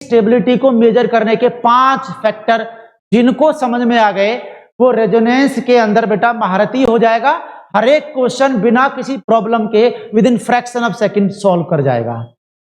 Stability को major करने के 5 फैक्टर जिनको समझ में आ गए वो रेजोनेंस के अंदर बेटा महारथी हो जाएगा। हर एक क्वेश्चन बिना किसी प्रॉब्लम के with in fraction of second solve कर जाएगा।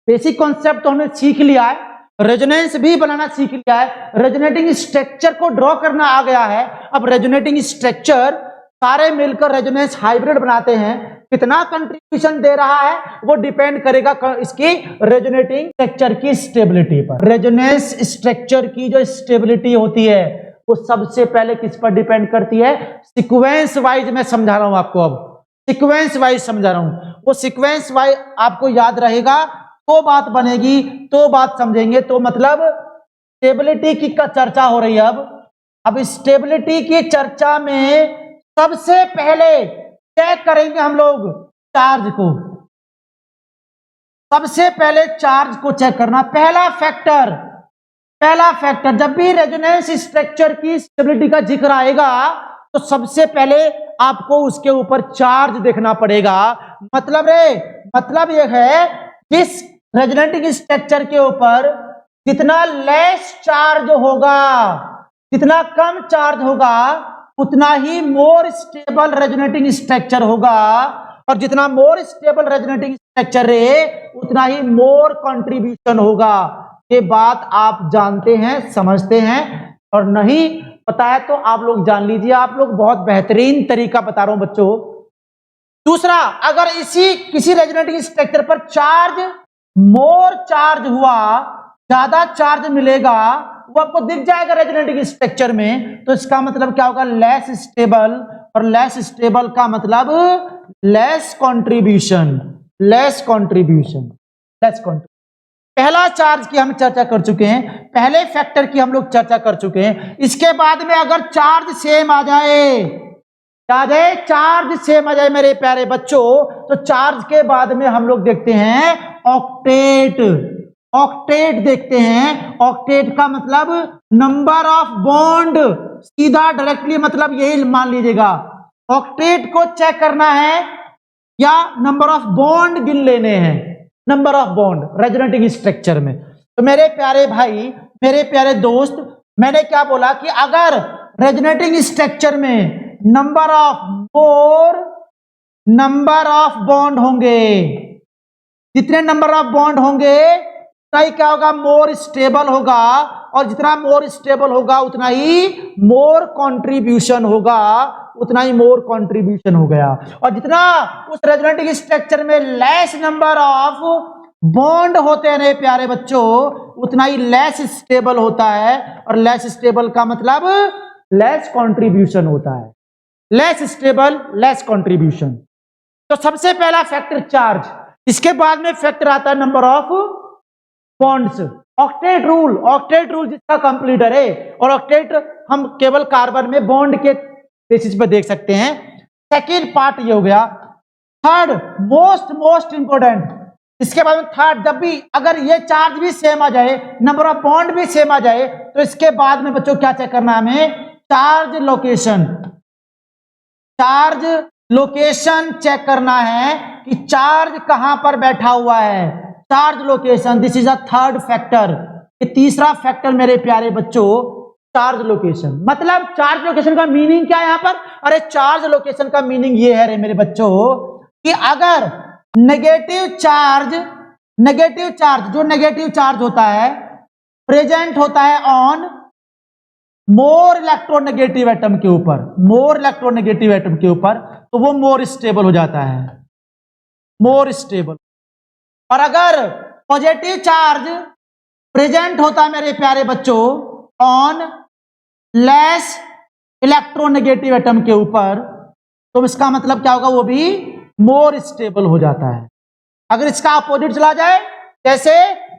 बेसिक कॉन्सेप्ट तो हमने सीख लिया है, रेजोनेंस भी बनाना सीख लिया है, रेजोनेटिंग स्ट्रक्चर को ड्रॉ करना आ गया है। अब रेजोनेटिंग स्ट्रक्चर सारे मिलकर रेजोनेंस हाइब्रिड बनाते हैं, कितना कंट्रीब्यूशन दे रहा है वो डिपेंड करेगा इसकी रेजोनेटिंग स्ट्रक्चर की स्टेबिलिटी पर। रेजोनेंस स्ट्रक्चर की जो स्टेबिलिटी होती है वो सबसे पहले किस पर डिपेंड करती है? सीक्वेंस वाइज मैं समझा रहा हूं आपको, अब सीक्वेंस वाइज समझा रहा हूं। वो सीक्वेंस वाइज आपको याद रहेगा तो बात बनेगी, तो बात समझेंगे। तो मतलब स्टेबिलिटी की चर्चा हो रही है। अब स्टेबिलिटी की चर्चा में सबसे पहले चेक करेंगे हम लोग चार्ज को। सबसे पहले चार्ज को चेक करना पहला फैक्टर। जब भी रेजोनेंस स्ट्रक्चर की स्टेबिलिटी का जिक्र आएगा तो सबसे पहले आपको उसके ऊपर चार्ज देखना पड़ेगा। मतलब यह है जिस रेजोनेटिंग स्ट्रक्चर के ऊपर जितना लेस चार्ज होगा, जितना कम चार्ज होगा, उतना ही मोर स्टेबल रेजोनेटिंग स्ट्रक्चर होगा, और जितना मोर स्टेबल रेजोनेटिंग स्ट्रक्चर है उतना ही मोर कंट्रीब्यूशन होगा। ये बात आप जानते हैं, समझते हैं, और नहीं पता है तो आप लोग जान लीजिए। आप लोग बहुत बेहतरीन तरीका बता रहा हूं बच्चों। दूसरा, अगर किसी रेजोनेटिंग स्ट्रक्चर पर मोर चार्ज हुआ, ज्यादा चार्ज मिलेगा, वो आपको दिख जाएगा रेजोनेटिंग स्ट्रक्चर में, तो इसका मतलब क्या होगा? लेस स्टेबल, और लेस स्टेबल का मतलब लेस कंट्रीब्यूशन। पहला चार्ज की हम चर्चा कर चुके हैं, पहले फैक्टर की हम लोग चर्चा कर चुके हैं। इसके बाद में अगर चार्ज सेम आ जाए, चार्ज सेम आ जाए मेरे प्यारे बच्चों, तो चार्ज के बाद में हम लोग देखते हैं ऑक्टेट देखते हैं। ऑक्टेट का मतलब नंबर ऑफ बॉन्ड, सीधा डायरेक्टली मतलब यही मान लीजिएगा। ऑक्टेट को चेक करना है या नंबर ऑफ बॉन्ड गिन लेने हैं, number of bond resonating structure में। तो मेरे प्यारे भाई, मेरे प्यारे दोस्त, मैंने क्या बोला कि अगर रेजोनेटिंग स्ट्रक्चर में नंबर ऑफ बॉन्ड होंगे, जितने नंबर ऑफ बॉन्ड होंगे उतना ही क्या होगा? मोर स्टेबल होगा, और जितना मोर स्टेबल होगा उतना ही मोर कंट्रीब्यूशन हो गया। और जितना उस रेजोनेटिंग स्ट्रक्चर में लेस नंबर ऑफ बॉन्ड होते हैं प्यारे बच्चों, उतना ही लेस स्टेबल होता है, और लेस स्टेबल का मतलब लेस कंट्रीब्यूशन होता है। Less stable, less contribution. तो सबसे पहला फैक्टर चार्ज, इसके बाद में फैक्टर आता है number of bonds. Octet rule जिसका कंप्लीटर है, और ऑक्टेट हम केवल कार्बन में बॉन्ड के बेसिस पे देख सकते हैं। सेकेंड पार्ट ये हो गया। थर्ड मोस्ट इंपोर्टेंट, इसके बाद में थर्ड, जब भी अगर ये चार्ज भी सेम आ जाए, नंबर ऑफ बॉन्ड भी सेम आ जाए, तो इसके बाद में बच्चों क्या चेक करना है हमें? चार्ज लोकेशन चेक करना है कि चार्ज कहां पर बैठा हुआ है। Charge location, this is a third factor. ये तीसरा फैक्टर मेरे प्यारे बच्चों, चार्ज लोकेशन। मतलब चार्ज लोकेशन का मीनिंग क्या है यहां पर? अरे चार्ज लोकेशन का मीनिंग ये है रे मेरे बच्चों कि अगर नेगेटिव चार्ज, जो नेगेटिव चार्ज होता है प्रेजेंट होता है ऑन मोर इलेक्ट्रोनेगेटिव एटम के ऊपर, तो वो मोर स्टेबल हो जाता है, मोर स्टेबल। और अगर पॉजिटिव चार्ज प्रेजेंट होता है मेरे प्यारे बच्चों ऑन लेस इलेक्ट्रोनेगेटिव एटम के ऊपर, तो इसका मतलब क्या होगा? वो भी मोर स्टेबल हो जाता है। अगर इसका अपोजिट चला जाए, जैसे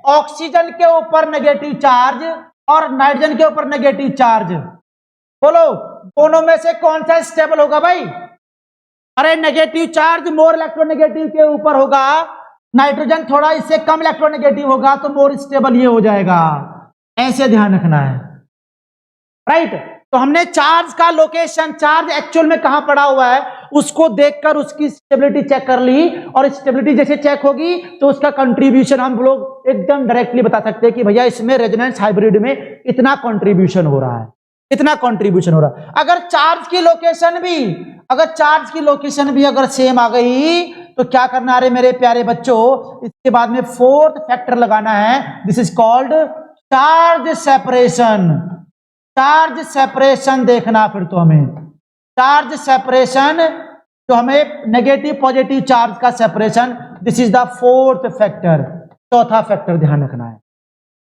ऑक्सीजन के ऊपर नेगेटिव चार्ज और नाइट्रोजन के ऊपर नेगेटिव चार्ज, बोलो दोनों में से कौन सा स्टेबल होगा भाई? अरे नेगेटिव चार्ज मोर इलेक्ट्रोनेगेटिव के ऊपर होगा, नाइट्रोजन थोड़ा इससे कम इलेक्ट्रोनेगेटिव होगा, तो मोर स्टेबल ये हो जाएगा। ऐसे ध्यान रखना है, राइट। तो हमने चार्ज का लोकेशन, चार्ज एक्चुअल में कहां पड़ा हुआ है उसको देखकर उसकी स्टेबिलिटी चेक कर ली, और स्टेबिलिटी जैसे चेक होगी तो उसका कंट्रीब्यूशन हम लोग एकदम डायरेक्टली बता सकते हैं कि भैया इसमें रेजोनेंस हाइब्रिड में इतना कंट्रीब्यूशन हो रहा है, इतना कंट्रीब्यूशन हो रहा है। अगर चार्ज की लोकेशन भी अगर सेम आ गई तो क्या करना है मेरे प्यारे बच्चों, इसके बाद में फोर्थ फैक्टर लगाना है, this is called charge separation. Charge separation देखना, फिर तो हमें चार्ज सेपरेशन, तो हमें नेगेटिव पॉजिटिव चार्ज का separation, this is the fourth factor, चौथा फैक्टर ध्यान रखना है।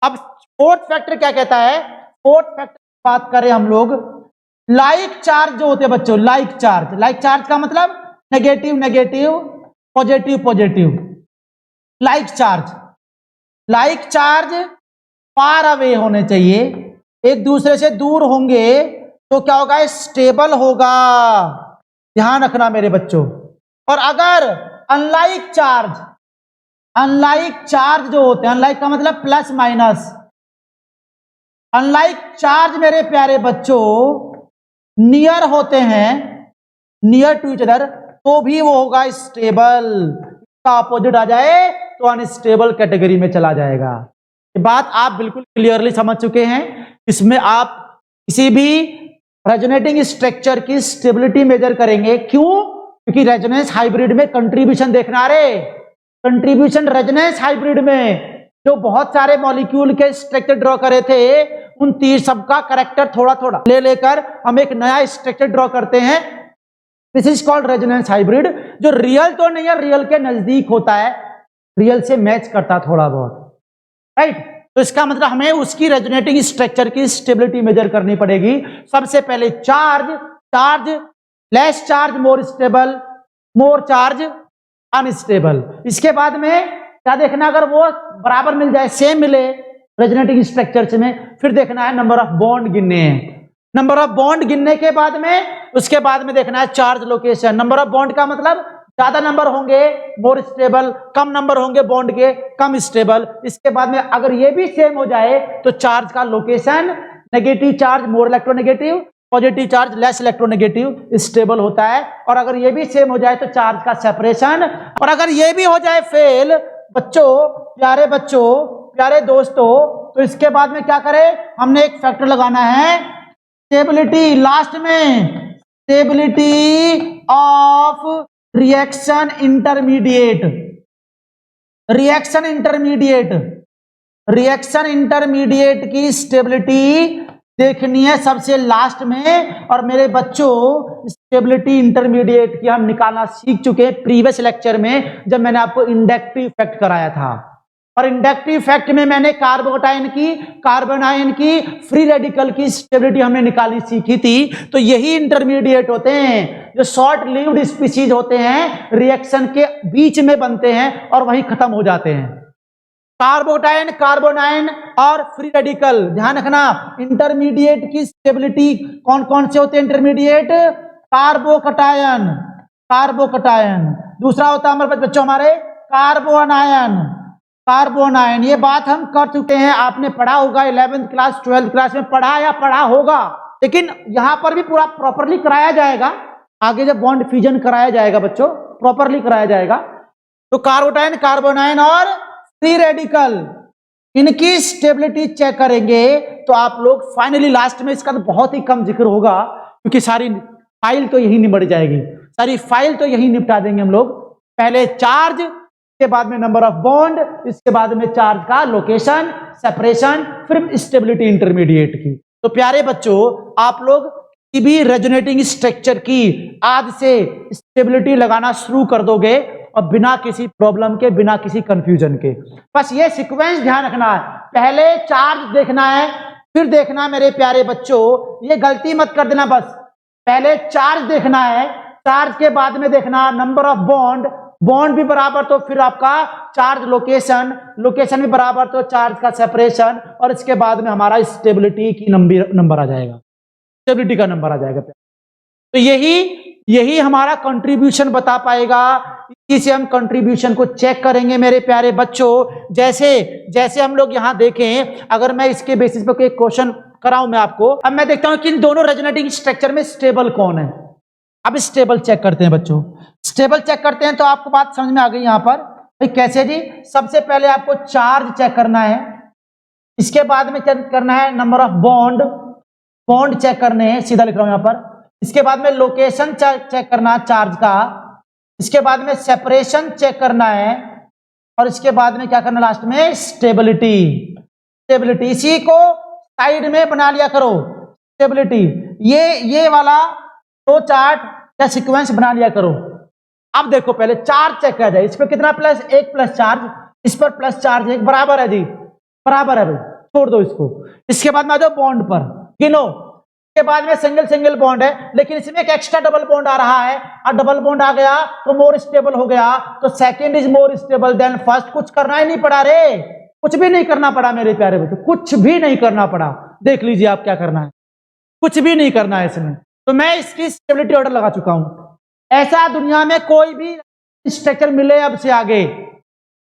अब फोर्थ फैक्टर क्या कहता है, फोर्थ फैक्टर बात करें हम लोग, लाइक चार्ज जो होते हैं बच्चों, लाइक चार्ज का मतलब negative negative, positive positive. Like charge far away होने चाहिए, एक दूसरे से दूर होंगे तो क्या होगा, स्टेबल होगा, ध्यान रखना मेरे बच्चों। और अगर अनलाइक चार्ज जो होते हैं, अनलाइक का मतलब प्लस माइनस, अनलाइक चार्ज मेरे प्यारे बच्चों नियर होते हैं, नियर टू ईच अदर, तो भी वो होगा स्टेबल, इसका अपोजिट आ जाए तो अनस्टेबल कैटेगरी में चला जाएगा। ये बात आप बिल्कुल क्लियरली समझ चुके हैं। इसमें आप किसी भी रेजोनेटिंग स्ट्रक्चर की स्टेबिलिटी मेजर करेंगे, क्यों? क्योंकि रेजोनेंस हाइब्रिड में कंट्रीब्यूशन देखना रे, कंट्रीब्यूशन रेजोनेंस हाइब्रिड में जो बहुत सारे मॉलिक्यूल के स्ट्रक्चर ड्रॉ करे थे, उन तीन सबका करेक्टर थोड़ा थोड़ा ले लेकर हम एक नया स्ट्रक्चर ड्रॉ करते हैं, this is called resonance hybrid, जो रियल तो नहीं है, रियल के नजदीक होता है, रियल से मैच करता थोड़ा बहुत, राइट। तो इसका मतलब हमें उसकी रेजोनेटिंग स्ट्रक्चर की स्टेबिलिटी मेजर करनी पड़ेगी। सबसे पहले charge, less charge more stable, मोर चार्ज अनस्टेबल। इसके बाद में क्या देखना, अगर वो बराबर मिल जाए, सेम मिले रेजोनेटिंग स्ट्रक्चर में, फिर देखना है नंबर ऑफ बॉन्ड गिनने हैं। नंबर ऑफ बॉन्ड गिनने के बाद में उसके बाद में देखना है charge location. Number of bond का मतलब ज्यादा नंबर होंगे मोर स्टेबल, कम नंबर होंगे बॉन्ड के कम स्टेबल। इसके बाद में अगर ये भी सेम हो जाए तो चार्ज का location, negative charge more electronegative, positive charge less electronegative, stable होता है। और अगर ये भी सेम हो जाए तो चार्ज का सेपरेशन, और अगर ये भी हो जाए फेल बच्चों, प्यारे दोस्तों, तो इसके बाद में क्या करें, हमने एक फैक्टर लगाना है स्टेबिलिटी, लास्ट में स्टेबिलिटी ऑफ रिएक्शन इंटरमीडिएट की स्टेबिलिटी देखनी है सबसे लास्ट में। और मेरे बच्चों स्टेबिलिटी इंटरमीडिएट की हम निकालना सीख चुके हैं प्रीवियस लेक्चर में, जब मैंने आपको इंडक्टिव इफेक्ट कराया था। और इंडक्टिव इफेक्ट में मैंने कार्बन आयन की फ्री रेडिकल की स्टेबिलिटी हमने निकालनी सीखी थी। तो यही इंटरमीडिएट होते हैं जो शॉर्ट लिव्ड स्पीशीज होते हैं, रिएक्शन के बीच में बनते हैं और वहीं खत्म हो जाते हैं। कार्बन आयन और फ्री रेडिकल, ध्यान रखना। इंटरमीडिएट की स्टेबिलिटी कौन कौन से होते हैं इंटरमीडिएट, कार्बोकटायन, दूसरा होता है हमारे बच्चों हमारे कार्बोन आयन। ये बात हम कर चुके हैं, आपने पढ़ा होगा 11th क्लास 12th क्लास में पढ़ा होगा, लेकिन यहां पर भी पूरा प्रॉपरली कराया जाएगा। आगे जब बॉन्ड फ्यूजन कराया जाएगा बच्चों, प्रॉपरली कराया जाएगा। तो कार्बन आयन और फ्री रेडिकल, इनकी स्टेबिलिटी चेक करेंगे तो आप लोग फाइनली लास्ट में, इसका तो बहुत ही कम जिक्र होगा क्योंकि सारी फाइल तो यही निपट जाएगी, सारी फाइल तो यही निपटा देंगे हम लोग। पहले चार्ज, इसके बाद में नंबर ऑफ बॉन्ड, इसके बाद में चार्ज का लोकेशन, सेपरेशन, फिर स्टेबिलिटी इंटरमीडिएट की। तो प्यारे बच्चों, आप लोग किसी भी रेजोनेटिंग स्ट्रक्चर की आज से स्टेबिलिटी लगाना शुरू कर दोगे और बिना किसी प्रॉब्लम के, बिना किसी कंफ्यूजन के। बस ये सीक्वेंस ध्यान रखना है, पहले चार्ज देखना है, फिर देखना मेरे प्यारे बच्चों, ये गलती मत कर देना, बस पहले चार्ज देखना है, चार्ज के बाद में देखना नंबर ऑफ बॉन्ड भी बराबर तो फिर आपका चार्ज लोकेशन भी बराबर तो चार्ज का सेपरेशन, और इसके बाद में हमारा स्टेबिलिटी की नंबर आ जाएगा, स्टेबिलिटी का नंबर आ जाएगा। तो यही हमारा कंट्रीब्यूशन बता पाएगा। इसी से हम कंट्रीब्यूशन को चेक करेंगे मेरे प्यारे बच्चों। जैसे हम लोग यहां देखें, अगर मैं इसके बेसिस पर कोई क्वेश्चन कराऊं मैं आपको, अब मैं देखता हूं कि इन दोनों रेजोनेटिंग स्ट्रक्चर में स्टेबल कौन है। अब स्टेबल चेक करते हैं बच्चों। स्टेबल चेक करते हैं तो आपको बात समझ में आ गई यहां पर भाई कैसे जी। सबसे पहले आपको चार्ज चेक करना है, इसके बाद में चेक करना है number of bond, bond check करने हैं, सीधा लिख रहा हूं यहां पर। इसके बाद में लोकेशन चेक करना है चार्ज का, इसके बाद में सेपरेशन चेक करना है, और इसके बाद में क्या करना लास्ट में स्टेबिलिटी। स्टेबिलिटी इसी को साइड में बना लिया करो, स्टेबिलिटी। ये वाला फ्लो चार्ट या सीक्वेंस बना लिया करो। अब देखो पहले चार्ज चेक किया जाए, इस पर कितना प्लस, एक प्लस चार्ज, इस पर प्लस चार्ज, एक बराबर है जी, बराबर है भाई, छोड़ दो इसको। इसके बाद में आ जाओ बॉन्ड पर, गिनो। इसके बाद में सिंगल सिंगल बॉन्ड है, लेकिन इसमें एक एक्स्ट्रा डबल बॉन्ड आ रहा है, और डबल बॉन्ड आ गया तो मोर स्टेबल हो गया, तो second is more stable then first. कुछ करना ही नहीं पड़ा रे, कुछ भी नहीं करना पड़ा मेरे प्यारे बच्चों, कुछ भी नहीं करना पड़ा। देख लीजिए आप क्या करना है, कुछ भी नहीं करना है इसमें। तो मैं इसकी स्टेबिलिटी ऑर्डर लगा चुका हूं। ऐसा दुनिया में कोई भी स्ट्रक्चर मिले अब से आगे,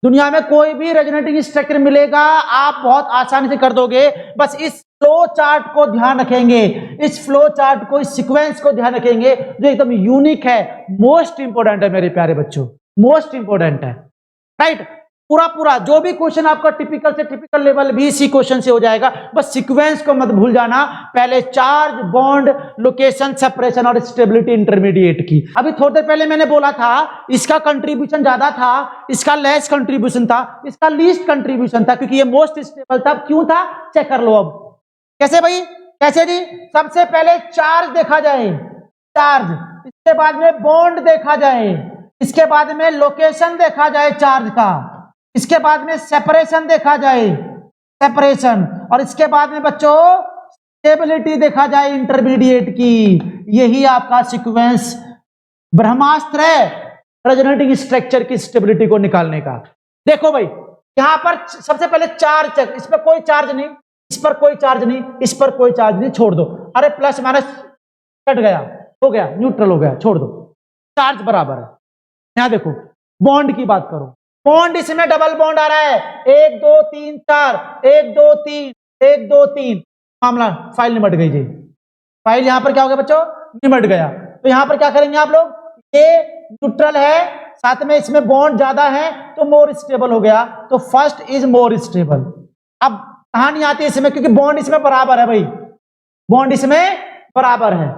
दुनिया में कोई भी रेजोनेटिंग स्ट्रक्चर मिलेगा आप बहुत आसानी से कर दोगे। बस इस फ्लो चार्ट को ध्यान रखेंगे, इस फ्लो चार्ट को, इस सीक्वेंस को ध्यान रखेंगे जो एकदम यूनिक है, मोस्ट इंपोर्टेंट है मेरे प्यारे बच्चों, मोस्ट इंपोर्टेंट है, राइट। पूरा जो भी क्वेश्चन आपका टिपिकल से टिपिकल लेवल भी इसी क्वेश्चन से हो जाएगा। बस सीक्वेंस को मत भूल जाना, पहले चार्ज, बॉन्ड, लोकेशन, सेपरेशन और स्टेबिलिटी इंटरमीडिएट की। अभी थोड़ी देर पहले मैंने बोला था इसका कंट्रीब्यूशन ज्यादा था, इसका लेस कंट्रीब्यूशन था, इसका लीस्ट कंट्रीब्यूशन था, क्योंकि ये मोस्ट स्टेबल था। क्यों था चेक कर लो। अब कैसे भाई, कैसे जी? सबसे पहले चार्ज देखा जाए, चार्ज, इसके बाद में बॉन्ड देखा जाए, इसके बाद में लोकेशन देखा जाए चार्ज का, इसके बाद में सेपरेशन देखा जाए, सेपरेशन, और इसके बाद में बच्चों स्टेबिलिटी देखा जाए इंटरमीडिएट की। यही आपका सीक्वेंस ब्रह्मास्त्र है रेजोनेटिंग स्ट्रक्चर की स्टेबिलिटी को निकालने का। देखो भाई यहां पर सबसे पहले चार्ज चेक, इस पर कोई चार्ज नहीं, इस पर कोई चार्ज नहीं, इस पर कोई चार्ज नहीं, छोड़ दो। अरे प्लस माइनस कट गया, हो गया, न्यूट्रल हो गया, छोड़ दो, चार्ज बराबर है। यहां देखो बॉन्ड की बात करो, बॉन्ड इसमें डबल बॉन्ड आ रहा है, 1 2 3 4, 1 2 3, 1 2 3, मामला फाइल निमट गई जी। फाइल यहां पर क्या हो गया बच्चों, निमट गया। तो यहां पर क्या करेंगे आप लोग, ये न्यूट्रल है, साथ में इसमें बॉन्ड ज्यादा है तो मोर स्टेबल हो गया, तो फर्स्ट इज मोर स्टेबल। अब कहानी आती है इसमें, क्योंकि बॉन्ड इसमें बराबर है भाई, बॉन्ड इसमें बराबर है।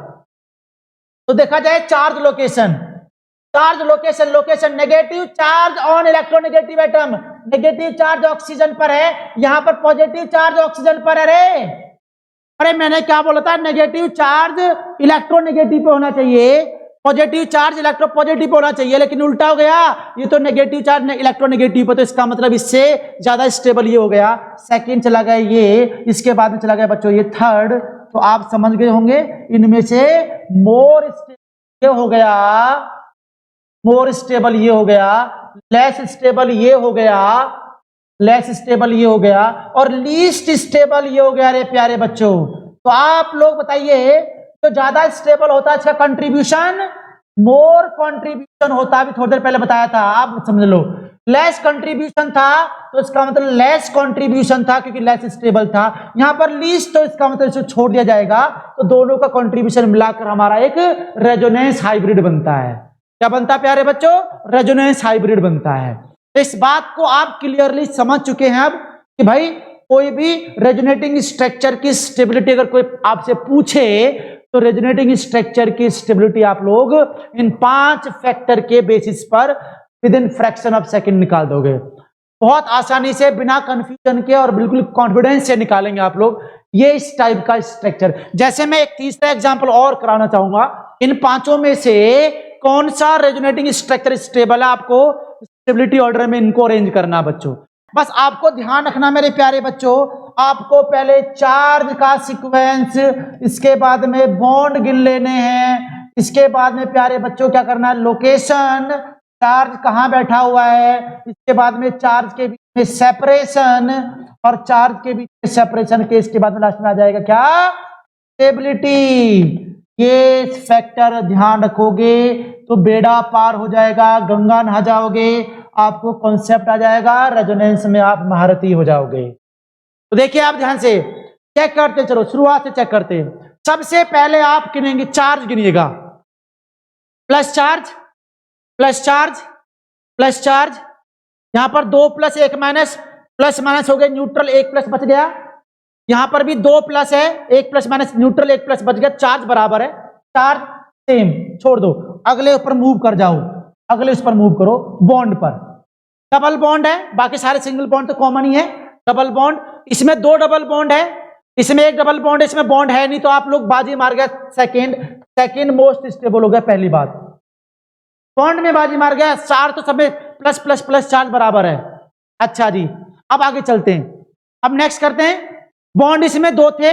तो देखा जाए charge location, charge location, location negative charge on electronegative atom, negative charge oxygen पर है, यहां पर पॉजिटिव चार्ज ऑक्सीजन पर है रे। अरे मैंने क्या बोला था, नेगेटिव चार्ज इलेक्ट्रोनेगेटिव पे होना चाहिए, positive charge electro positive pay होना चाहिए, लेकिन उल्टा हो गया, ये तो नेगेटिव चार्ज इलेक्ट्रोनेगेटिव पे, तो इसका मतलब इससे ज्यादा स्टेबल ये हो गया। सेकंड चला गया ये, इसके बाद में चला गया बच्चों ये थर्ड। तो आप समझ गए होंगे इनमें से मोर स्टेबल ये हो गया, मोर स्टेबल ये हो गया, लेस स्टेबल ये हो गया, लेस स्टेबल ये हो गया, और लीस्ट स्टेबल ये हो गया रे प्यारे बच्चों। तो आप लोग बताइए जो ज्यादा स्टेबल होता है इसका कंट्रीब्यूशन, मोर कंट्रीब्यूशन होता है, अभी थोड़ी देर पहले बताया था, आप समझ लो। लेस कंट्रीब्यूशन था तो इसका मतलब लेस कंट्रीब्यूशन था, क्योंकि लेस स्टेबल था। यहां पर लीस्ट, तो इसका मतलब इसे छोड़ दिया जाएगा, तो दोनों का कंट्रीब्यूशन मिलाकर हमारा एक रेजोनेंस हाइब्रिड बनता है। क्या बनता है प्यारे बच्चों, रेजोनेंस हाइब्रिड बनता है। इस बात को आप क्लियरली समझ चुके हैं अब कि भाई कोई भी रेजोनेटिंग स्ट्रक्चर की स्टेबिलिटी अगर कोई आपसे पूछे, तो रेजोनेटिंग स्ट्रक्चर की स्टेबिलिटी आप लोग इन 5 फैक्टर के बेसिस पर with in fraction of second निकाल दोगे, बहुत आसानी से, बिना कंफ्यूजन के, और बिल्कुल कॉन्फिडेंस से निकालेंगे आप लोग ये इस टाइप का स्ट्रक्चर। जैसे मैं एक तीसरा एग्जांपल और कराना चाहूंगा, इन 5 में से कौन सा रेजोनेटिंग स्ट्रक्चर स्टेबल है, आपको स्टेबिलिटी ऑर्डर में इनको अरेंज करना बच्चों। बस आपको ध्यान रखना मेरे प्यारे बच्चों, आपको पहले चार्ज का सीक्वेंस, इसके बाद में बॉन्ड गिन लेने हैं, इसके बाद में प्यारे बच्चों क्या करना है, लोकेशन, चार्ज कहां बैठा हुआ है, इसके बाद में चार्ज के बीच में सेपरेशन, और चार्ज के बीच में सेपरेशन के इसके बाद में लास्ट में आ जाएगा क्या, स्टेबिलिटी। ये फैक्टर ध्यान रखोगे तो बेड़ा पार हो जाएगा, गंगा नहा जाओगे, आपको कॉन्सेप्ट आ जाएगा, रेजोनेंस में आप महारथी हो जाओगे। तो देखिए आप ध्यान से चेक करते चलो, शुरुआत से चेक करते हैं। सबसे पहले आप गिनेंगे, चार्ज गिनिएगा, plus charge plus charge plus charge, यहां पर 2 प्लस 1 माइनस, प्लस माइनस हो गए न्यूट्रल, 1 प्लस बच गया। यहां पर भी 2 प्लस है, 1 प्लस माइनस न्यूट्रल, 1 प्लस बच गया, चार्ज बराबर है, चार्ज सेम, छोड़ दो। अगले ऊपर मूव कर जाओ, अगले उस पर मूव करो, बॉन्ड पर। डबल बॉन्ड है, बाकी सारे सिंगल बॉन्ड तो कॉमन ही है। डबल बॉन्ड, इसमें 2 डबल बॉन्ड है, इसमें 1 डबल बॉन्ड है, इसमें बॉन्ड है नहीं, तो आप लोग बाजी मार गया, सेकेंड मोस्ट स्टेबल हो गया। पहली बात, बॉन्ड में बाजी मार गया, चार तो सब में प्लस प्लस प्लस चार्ज बराबर है। अच्छा जी, अब आगे चलते हैं, अब नेक्स्ट करते हैं। बॉन्ड इसमें 2 थे,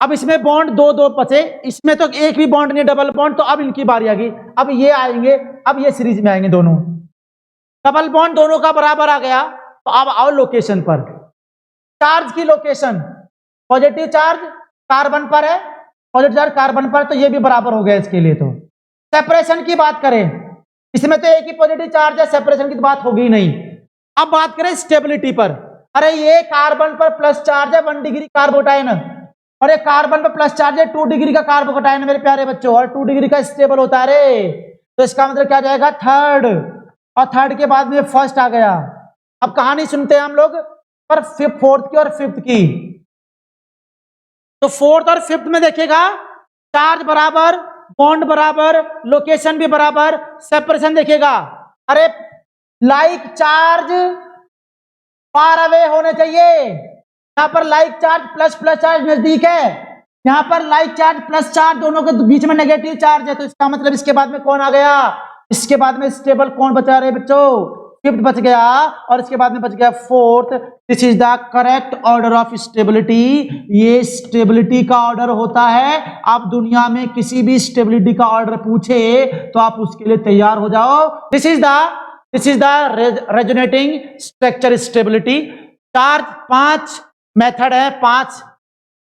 अब इसमें बॉन्ड 2 बचे, इसमें तो एक भी बॉन्ड नहीं, डबल बॉन्ड, तो अब इनकी बारी आ गई, अब ये आएंगे, अब ये सीरीज में आएंगे दोनों, डबल बॉन्ड दोनों का बराबर आ गया। तो अब आओ लोकेशन पर, चार्ज की लोकेशन, पॉजिटिव चार्ज कार्बन पर है, पॉजिटिव चार्ज कार्बन पर, तो ये भी बराबर हो गया इसके लिए। तो सेपरेशन की बात करें, इसमें तो एक ही पॉजिटिव चार्ज है, सेपरेशन की तो बात होगी नहीं। अब बात करें स्टेबिलिटी पर, अरे ये कार्बन पर प्लस चार्ज है 1 डिग्री कार्बोटाइन, और ये कार्बन पर प्लस चार्ज है 2 डिग्री का कार्बोटाइन मेरे प्यारे बच्चों, और 2 डिग्री का स्टेबल होता है रे, तो इसका मतलब क्या जाएगा, थर्ड, और थर्ड के बाद में फर्स्ट आ गया। अब कहानी सुनते हैं हम लोग, पर फोर्थ की और फिफ्थ की। तो फोर्थ और फिफ्थ में देखिएगा, चार्ज बराबर, बॉन्ड बराबर, लोकेशन भी बराबर, सेपरेशन देखिएगा, अरे लाइक चार्ज फार अवे होने चाहिए, यहां पर like charge plus plus charge नजदीक है, यहां पर लाइक चार्ज प्लस चार्ज दोनों के बीच में नेगेटिव चार्ज है, तो इसका मतलब इसके बाद में कौन आ गया, इसके बाद में स्टेबल कौन बचा रहे बच्चों, फिफ्थ बच गया, और इसके बाद में बच गया fourth. This is the correct order of stability, ये स्टेबिलिटी का ऑर्डर होता है। आप दुनिया में किसी भी स्टेबिलिटी का ऑर्डर पूछे तो आप उसके लिए तैयार हो जाओ। This is the resonating structure stability. Charge 5 method है, 5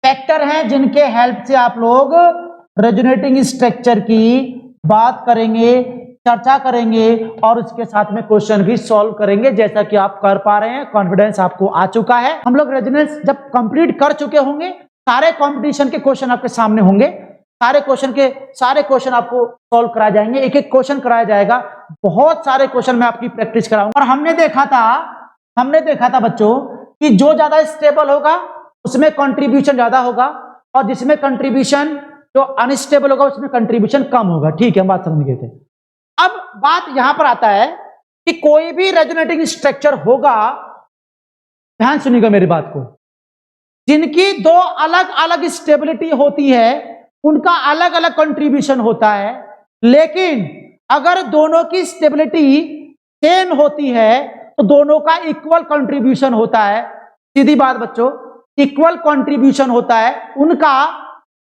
फैक्टर हैं जिनके हेल्प से आप लोग रेजोनेटिंग स्ट्रक्चर की बात करेंगे, चर्चा करेंगे, और उसके साथ में क्वेश्चन भी सॉल्व करेंगे, जैसा कि आप कर पा रहे हैं, कॉन्फिडेंस आपको आ चुका है। हम लोग रेजोनेंस जब कंप्लीट कर चुके होंगे, सारे कंपटीशन के क्वेश्चन आपके सामने होंगे, सारे क्वेश्चन आपको सॉल्व कराए जाएंगे, एक एक क्वेश्चन कराया जाएगा, बहुत सारे क्वेश्चन मैं आपकी प्रैक्टिस कराऊंगा। और हमने देखा था बच्चों कि जो ज्यादा स्टेबल होगा उसमें कंट्रीब्यूशन ज्यादा होगा, और जिसमें कंट्रीब्यूशन जो अनस्टेबल होगा उसमें कंट्रीब्यूशन कम होगा। ठीक है, हम बात समझ गए थे। अब बात यहां पर आता है कि कोई भी रेजोनेटिंग स्ट्रक्चर होगा, ध्यान सुनिएगा मेरी बात को, जिनकी 2 अलग अलग स्टेबिलिटी होती है उनका अलग अलग कंट्रीब्यूशन होता है, लेकिन अगर दोनों की स्टेबिलिटी सेम होती है तो दोनों का इक्वल कंट्रीब्यूशन होता है। सीधी बात बच्चों, इक्वल कंट्रीब्यूशन होता है उनका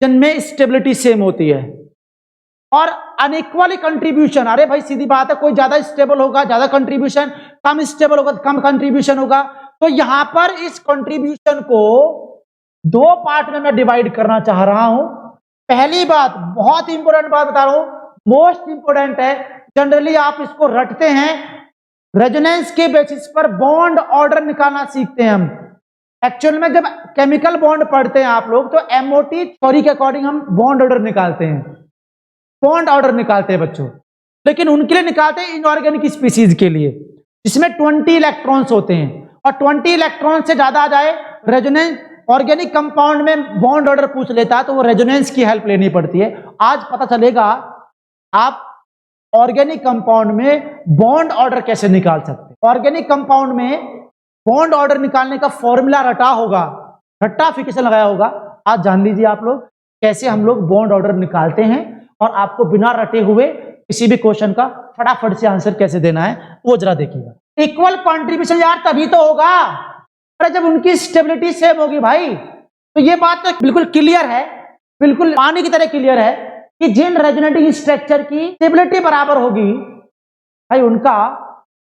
जिनमें स्टेबिलिटी सेम होती है, और अनइक्वल कंट्रीब्यूशन, अरे भाई सीधी बात है, कोई ज्यादा स्टेबल होगा ज्यादा कंट्रीब्यूशन, कम स्टेबल होगा कम कंट्रीब्यूशन होगा। तो यहां पर इस कंट्रीब्यूशन को 2 पार्ट में मैं डिवाइड करना चाह रहा हूं। पहली बात, बहुत इंपॉर्टेंट बात बता रहा हूं, मोस्ट इंपॉर्टेंट है, जनरली आप इसको रटते हैं, रेजोनेंस के बेसिस पर बॉन्ड ऑर्डर निकालना सीखते हैं हम। एक्चुअल में जब केमिकल बॉन्ड पढ़ते हैं आप लोग तो एमओटी थ्योरी के अकॉर्डिंग हम बॉन्ड ऑर्डर निकालते हैं, बॉन्ड ऑर्डर निकालते हैं बच्चों, लेकिन उनके लिए निकालते हैं इनऑर्गेनिक स्पीसीज के लिए, जिसमें 20 इलेक्ट्रॉन्स होते हैं, और 20 इलेक्ट्रॉन से ज्यादा आ जाए रेजोनेंस, ऑर्गेनिक कंपाउंड में बॉन्ड ऑर्डर पूछ लेता है तो वो रेजोनेंस की हेल्प लेनी पड़ती है। आज पता चलेगा आप ऑर्गेनिक कंपाउंड में बॉन्ड ऑर्डर कैसे निकाल सकते हैं। ऑर्गेनिक कंपाउंड में बॉन्ड ऑर्डर निकालने का फॉर्मूला रटा होगा, रट्टाफिकेशन लगाया होगा, आज जान लीजिए आप लोग कैसे हम लोग बॉन्ड ऑर्डर निकालते हैं, और आपको बिना रटे हुए किसी भी क्वेश्चन का फटाफट से आंसर कैसे देना है वो जरा देखिएगा। इक्वल कंट्रीब्यूशन यार तभी तो होगा, अरे जब उनकी स्टेबिलिटी सेम होगी भाई। तो ये बात तो बिल्कुल क्लियर है, बिल्कुल पानी की तरह क्लियर है कि जिन रेजोनेटिंग स्ट्रक्चर की स्टेबिलिटी बराबर होगी भाई उनका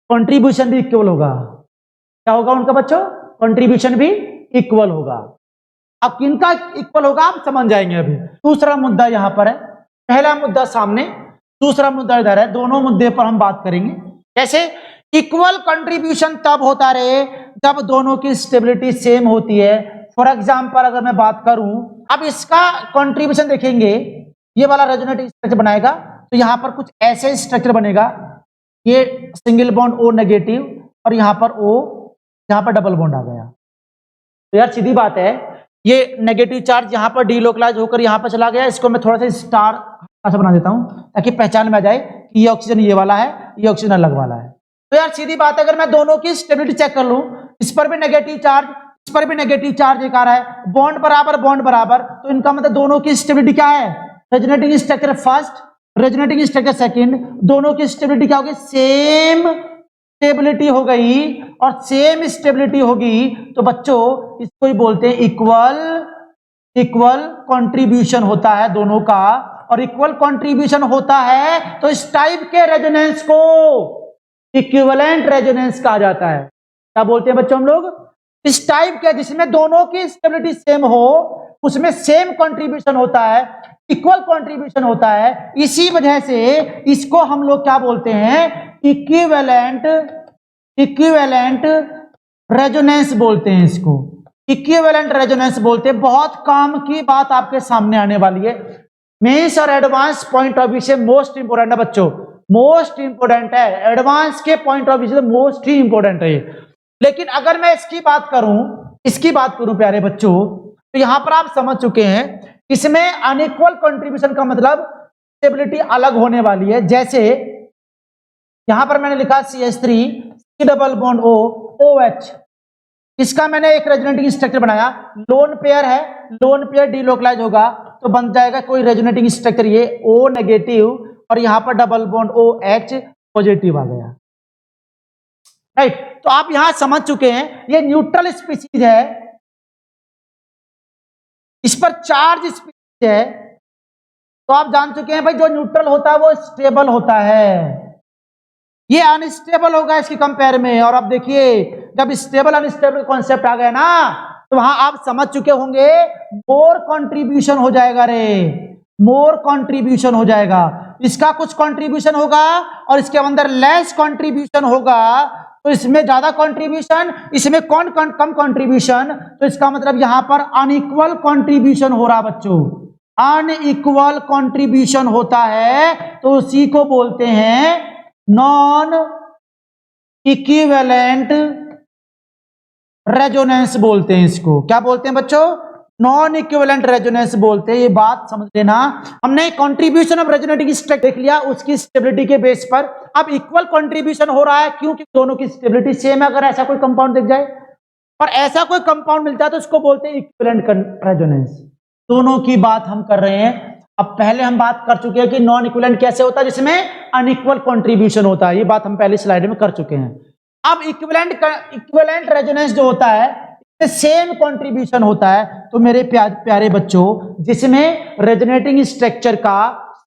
कंट्रीब्यूशन भी इक्वल होगा। क्या होगा उनका बच्चों? कंट्रीब्यूशन भी इक्वल होगा। अब किनका इक्वल होगा आप समझ जाएंगे। अभी दूसरा मुद्दा यहां पर है, पहला मुद्दा सामने, दूसरा मुद्दा इधर है, दोनों मुद्दे पर हम बात करेंगे। कैसे? इक्वल कंट्रीब्यूशन तब होता रहे जब दोनों की स्टेबिलिटी सेम होती है। फॉर एग्जांपल अगर मैं बात करूं, अब इसका कंट्रीब्यूशन देखेंगे, ये वाला रेजोनेटिंग स्ट्रक्चर बनाएगा तो यहां पर कुछ ऐसे स्ट्रक्चर बनेगा, ये सिंगल बॉन्ड O नेगेटिव और यहां पर O, यहां पर डबल बॉन्ड आ गया। तो यार सीधी बात है, ये नेगेटिव चार्ज यहां पर डीलोकलाइज होकर यहां पर चला गया। इसको मैं थोड़ा सा स्टार ऐसा बना देता हूं ताकि पहचान में आ जाए कि ये ऑक्सीजन ये वाला है, ये ऑक्सीजन अलग वाला है। तो यार सीधी बात है, अगर मैं दोनों की स्टेबिलिटी चेक कर लूं, इस पर भी नेगेटिव चार्ज, इस पर भी नेगेटिव चार्ज एक आ रहा है, बॉन्ड बराबर, तो इनका मतलब दोनों की स्टेबिलिटी क्या है? Resonating structure first, resonating structure second, दोनों की स्टेबिलिटी क्या होगी? सेम स्टेबिलिटी हो गई। और सेम स्टेबिलिटी होगी तो बच्चों इसको ही बोलते हैं इक्वल कंट्रीब्यूशन होता है दोनों का। और इक्वल कंट्रीब्यूशन होता है तो इस टाइप के रेजोनेंस को इक्विवेलेंट रेजोनेंस कहा जाता है। क्या बोलते हैं बच्चों हम लोग? इस टाइप के जिसमें दोनों की स्टेबिलिटी सेम हो, उसमें सेम कंट्रीब्यूशन होता है, इक्वल कंट्रीब्यूशन होता है। इसी वजह से इसको हम लोग क्या बोलते हैं? इक्विवेलेंट रेजोनेंस बोलते हैं। इसको इक्विवेलेंट रेजोनेंस बोलते हैं। बहुत काम की बात आपके सामने आने वाली है, मेंस और एडवांस पॉइंट ऑफ व्यू से मोस्ट इंपोर्टेंट है बच्चों, मोस्ट इंपोर्टेंट है। एडवांस के पॉइंट ऑफ व्यू से मोस्ट ही इंपोर्टेंट है। लेकिन अगर मैं इसकी बात करूं प्यारे बच्चों, तो यहां पर आप समझ चुके हैं, इसमें अनइक्वल कंट्रीब्यूशन का मतलब स्टेबिलिटी अलग होने वाली है। जैसे यहां पर मैंने लिखा CH3 C double bond O OH, इसका मैंने एक रेजोनेटिंग स्ट्रक्चर बनाया, लोन पेयर है, लोन पेयर डीलोकलाइज होगा तो बन जाएगा कोई रेजोनेटिंग स्ट्रक्चर ये O नेगेटिव और यहां पर डबल बॉन्ड OH पॉजिटिव आ गया, राइट। तो आप यहां समझ चुके हैं ये न्यूट्रल स्पीसीज है, इस पर चार्ज स्पीसीज है। तो आप जान चुके हैं भाई जो न्यूट्रल होता है वो स्टेबल होता है, ये अनस्टेबल होगा इसके कंपेयर में। और अब देखिए जब स्टेबल अनस्टेबल कॉन्सेप्ट आ गया ना, तो वहां आप समझ चुके होंगे मोर कंट्रीब्यूशन हो जाएगा रे, मोर कंट्रीब्यूशन हो जाएगा। इसका कुछ कंट्रीब्यूशन होगा और इसके अंदर लेस कंट्रीब्यूशन होगा, तो इसमें ज्यादा कंट्रीब्यूशन, इसमें कौन कम कंट्रीब्यूशन, तो इसका मतलब यहां पर अनइक्वल कंट्रीब्यूशन हो रहा बच्चों, अनइक्वल कंट्रीब्यूशन होता है। तो उसी को बोलते हैं नॉन इक्विवेलेंट रेजोनेंस बोलते हैं। इसको क्या बोलते हैं बच्चों? नॉन इक्विवेलेंट रेजोनेंस बोलते हैं। ये बात समझ लेना। हमने कंट्रीब्यूशन ऑफ रेजोनेटिंग स्ट्रक्चर देख लिया उसकी स्टेबिलिटी के बेस पर। अब इक्वल कंट्रीब्यूशन हो रहा है क्योंकि दोनों की स्टेबिलिटी सेम है। अगर ऐसा कोई कंपाउंड दिख जाए और ऐसा कोई कंपाउंड मिलता है तो इसको बोलते हैं इक्विवेलेंट रेजोनेंस। दोनों की बात हम कर रहे हैं। अब पहले हम बात कर चुके हैं कि नॉन इक्विवेलेंट कैसे होता है, जिसमें अनइक्वल कंट्रीब्यूशन होता है। ये बात हम पहले स्लाइड में कर चुके हैं। अब इक्विवेलेंट रेजोनेंस जो होता है सेम कंट्रीब्यूशन होता है। तो मेरे प्यारे बच्चों, जिसमें रेजोनेटिंग स्ट्रक्चर का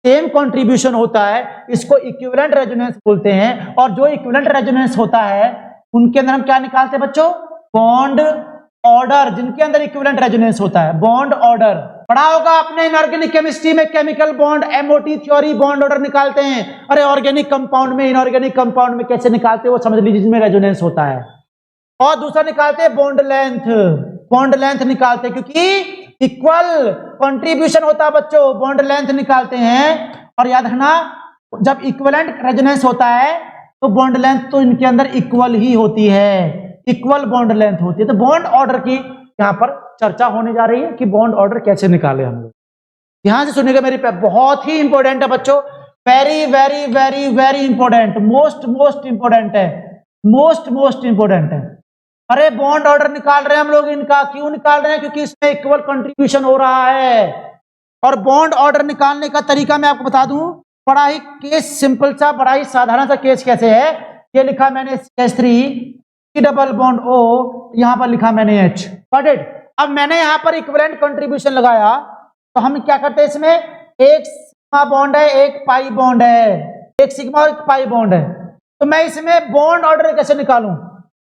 सेम कंट्रीब्यूशन होता है इसको इक्विवेलेंट रेजोनेंस बोलते हैं। और जो इक्विवेलेंट रेजोनेंस होता है उनके अंदर हम क्या निकालते हैं बच्चों? Bond order. जिनके अंदर इक्विवेलेंट रेजोनेंस होता है बॉन्ड ऑर्डर। पढ़ा होगा आपने इनऑर्गेनिक केमिस्ट्री में chemical bond MOT theory, bond order निकालते हैं। अरे ऑर्गेनिक कंपाउंड में इनऑर्गेनिक कंपाउंड में कैसे निकालते हैं वो समझ लीजिए, जिसमें रेजोनेंस होता है। और दूसरा निकालते हैं बॉन्ड लेंथ, बॉन्ड लेंथ निकालते हैं क्योंकि इक्वल कंट्रीब्यूशन होता है बच्चों, बॉन्ड लेंथ निकालते हैं। और याद रखना जब इक्विवेलेंट रेजोनेंस होता है तो बॉन्ड लेंथ तो इनके अंदर इक्वल ही होती है, इक्वल बॉन्ड लेंथ होती है। तो बॉन्ड ऑर्डर की यहां पर चर्चा होने जा रही है कि बॉन्ड ऑर्डर कैसे निकाले हम लोग। ध्यान से सुनिएगा मेरी पे, बहुत ही इंपॉर्टेंट है बच्चों, very very very very important, most important है, मोस्ट इंपॉर्टेंट है। अरे बॉन्ड ऑर्डर निकाल रहे हैं हम लोग, इनका क्यों निकाल रहे हैं? क्योंकि इसमें इक्वल कंट्रीब्यूशन हो रहा है। और बॉन्ड ऑर्डर निकालने का तरीका मैं आपको बता दूं, बड़ा ही केस सिंपल सा, बड़ा ही साधारण सा केस कैसे है। ये लिखा मैंने CH3 डबल बॉन्ड O, यहां पर लिखा मैंने H, गॉट इट। अब मैंने यहां पर इक्विवेलेंट कंट्रीब्यूशन लगाया तो हम क्या करते हैं, इसमें एक सिग्मा बॉन्ड है, एक पाई बॉन्ड है, एक सिग्मा और एक पाई बॉन्ड है। तो मैं इसमें बॉन्ड ऑर्डर कैसे निकालूं?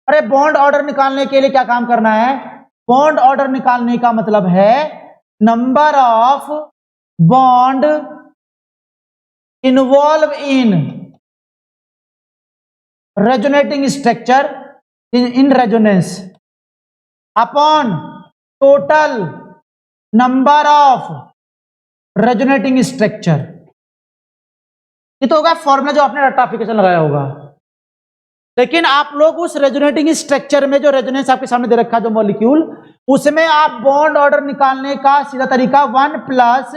अरे बॉन्ड ऑर्डर निकालने के लिए क्या काम करना है? बॉन्ड ऑर्डर निकालने का मतलब है number of bond involve in resonating structure in resonance upon total number of resonating structure. ये तो होगा फॉर्मूला जो आपने रेक्टिफिकेशन लगाया होगा। लेकिन आप लोग उस रेजोनेटिंग स्ट्रक्चर में जो रेजोनेंस आपके सामने दे रखा है जो मॉलिक्यूल, उसमें आप बॉन्ड ऑर्डर निकालने का सीधा तरीका 1 प्लस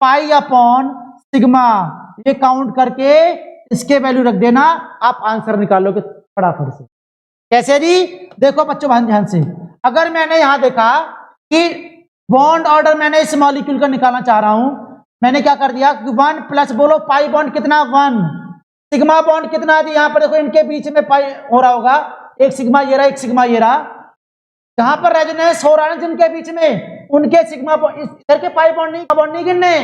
पाई अपॉन सिग्मा ये काउंट करके इसके वैल्यू रख देना, आप आंसर निकाल लोगे फटाफट से। कैसे जी? देखो बच्चों ध्यान से, अगर मैंने यहां देखा कि बॉन्ड ऑर्डर मैंने इस मॉलिक्यूल का निकालना चाह रहा हूं, मैंने क्या कर दिया कि 1 प्लस बोलो पाई बॉन्ड कितना 1, सिग्मा बॉन्ड कितना है यहां पर देखो इनके बीच में पाई हो रहा होगा, एक सिग्मा ये रहा एक सिग्मा ये रहा, जहां पर रेजोनेंस हो रहा है जिनके बीच में उनके सिग्मा इधर के पाई बॉन्ड नहीं गिनने,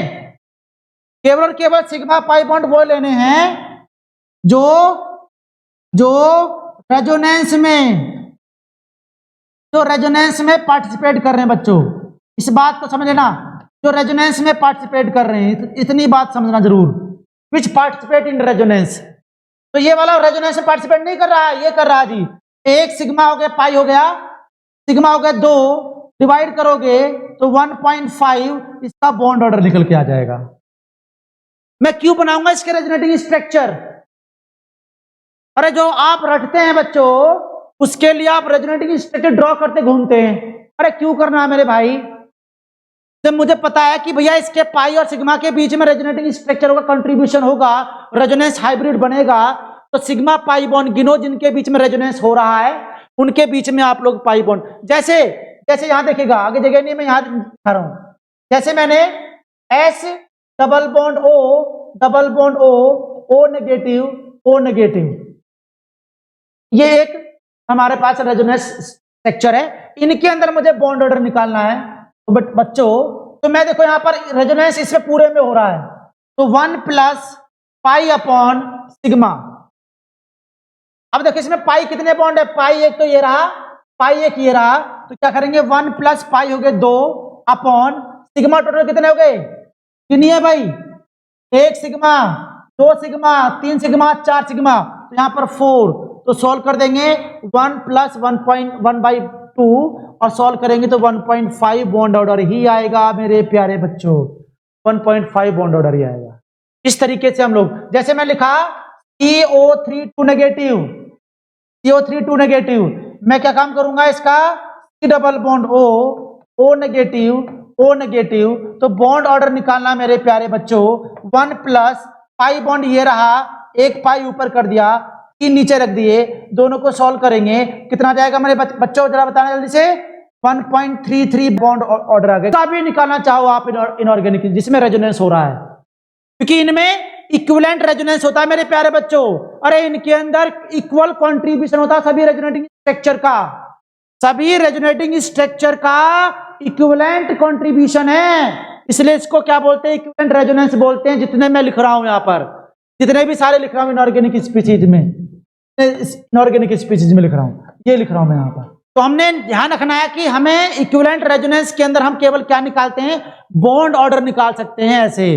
केवल और केवल सिग्मा पाई बॉन्ड वो लेने हैं जो रेजोनेंस में पार्टिसिपेट कर रहे हैं। बच्चों इस बात को समझ लेना, जो रेजोनेंस में पार्टिसिपेट कर रहे हैं, इतनी बात समझना जरूर, विच पार्टिसिपेट इन रेजोनेंस। तो ये वाला रेजोनेंस में पार्टिसिपेट नहीं कर रहा है, ये कर रहा है जी। एक सिग्मा हो गया पाई हो गया, सिग्मा हो गया 2, डिवाइड करोगे तो 1.5 इसका बॉन्ड ऑर्डर निकल के आ जाएगा। मैं क्यों बनाऊंगा इसके रेजोनेटिंग स्ट्रक्चर? अरे जो आप रटते हैं बच्चों उसके लिए आप रेजोनेटिंग स्ट्रक्चर ड्रॉ करते घूमते हैं। अरे क्यों करना है मेरे भाई? जब मुझे पता है कि भैया इसके पाई और सिग्मा के बीच में रेजोनेटिंग स्ट्रक्चर होगा, कंट्रीब्यूशन होगा, रेजोनेंस हाइब्रिड बनेगा, तो सिग्मा पाई बॉन्ड गिनो जिनके बीच में रेजोनेंस हो रहा है, उनके बीच में आप लोग पाई बॉन्ड, जैसे यहां देखिएगा, आगे जगह नहीं मैं यहां दिखा रहा हूं, जैसे मैंने S double bond O negative, ये एक हमारे पास रेजोनेंस स्ट्रक्चर है, इनके अंदर मुझे बॉन्ड ऑर्डर निकालना है। तो बच्चों तो मैं देखो यहां पर रेजोनेंस इसमें पूरे में हो रहा है, तो 1 प्लस पाई अपॉन सिग्मा। अब देखो इसमें पाई कितने बॉन्ड है, पाई एक तो ये रहा, पाई एक ये रहा, तो क्या करेंगे 1 प्लस पाई हो गए 2 अपॉन सिग्मा, टोटल कितने हो गए गिनिए भाई, 1 सिग्मा 2 सिग्मा 3 सिग्मा 4 सिग्मा, तो यहां पर 4, तो सॉल्व कर देंगे 1 प्लस 1.1/2 और सॉल्व करेंगे तो 1.5 बॉन्ड ऑर्डर ही आएगा मेरे प्यारे बच्चों, 1.5 बॉन्ड ऑर्डर ही आएगा। इस तरीके से हम लोग, जैसे मैं लिखा CO3 2 नेगेटिव, मैं क्या काम करूंगा इसका C double bond O negative, तो बॉन्ड ऑर्डर निकालना मेरे प्यारे बच्चों, 1 प्लस पाई बॉन्ड ये रहा, एक पाई ऊपर कर दिया, 3 नीचे रख दिए, दोनों को सॉल्व करेंगे कितना जाएगा मेरे बच्चों, जरा बताना जल्दी से, 1.33 बॉन्ड ऑर्डर आ गया। भी निकालना चाहो आप इनऑर्गेनिक जिसमें रेजोनेंस हो रहा है, क्योंकि इनमें इक्विवेलेंट रेजोनेंस होता है मेरे प्यारे बच्चों। अरे इनके अंदर इक्वल कंट्रीब्यूशन होता है सभी रेजोनेटिंग स्ट्रक्चर का इक्विवेलेंट कंट्रीब्यूशन है, इसलिए इसको क्या बोलते हैं, इक्विवेलेंट रेजोनेंस बोलते हैं। जितने मैं लिख रहा हूं यहां पर, जितने भी सारे लिख रहा हूं इनऑर्गेनिक स्पीशीज में लिख रहा हूं, ये लिख रहा हूं मैं यहां पर। तो हमने ध्यान रखना है कि हमें इक्विवेलेंट रेजोनेंस के अंदर हम केवल क्या निकालते हैं, बॉन्ड ऑर्डर निकाल सकते हैं, ऐसे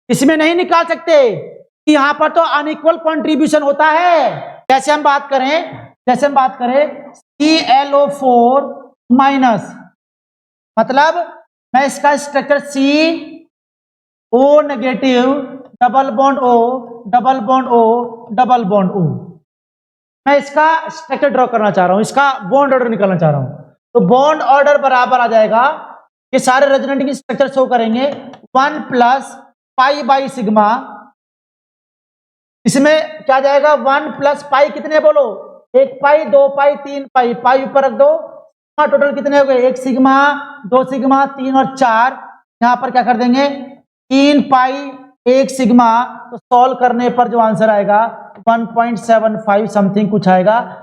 इसमें नहीं निकाल सकते कि यहां पर तो अनइक्वल कंट्रीब्यूशन होता है। जैसे हम बात करें ClO4 माइनस, मतलब मैं इसका structure CO negative double bond O, मैं इसका स्ट्रक्चर ड्रॉ करना चाह रहा हूं, इसका बॉन्ड ऑर्डर निकालना चाह रहा हूं, तो बॉन्ड ऑर्डर बराबर आ जाएगा, ये सारे रेजोनेटिंग स्ट्रक्चर शो करेंगे 1 प्लस पाई बाई सिग्मा, इसमें क्या जाएगा 1 प्लस पाई कितने बोलो, 1 पाई 2 पाई 3 पाई, पाई ऊपर रख दो, टोटल कितने हो गए, 1 सिग्मा 2 सिग्मा 3 और 4, यहां पर क्या कर देंगे 3 पाई 1 सिग्मा, तो सॉल्व करने पर जो आंसर आएगा 1.75 समथिंग कुछ आएगा।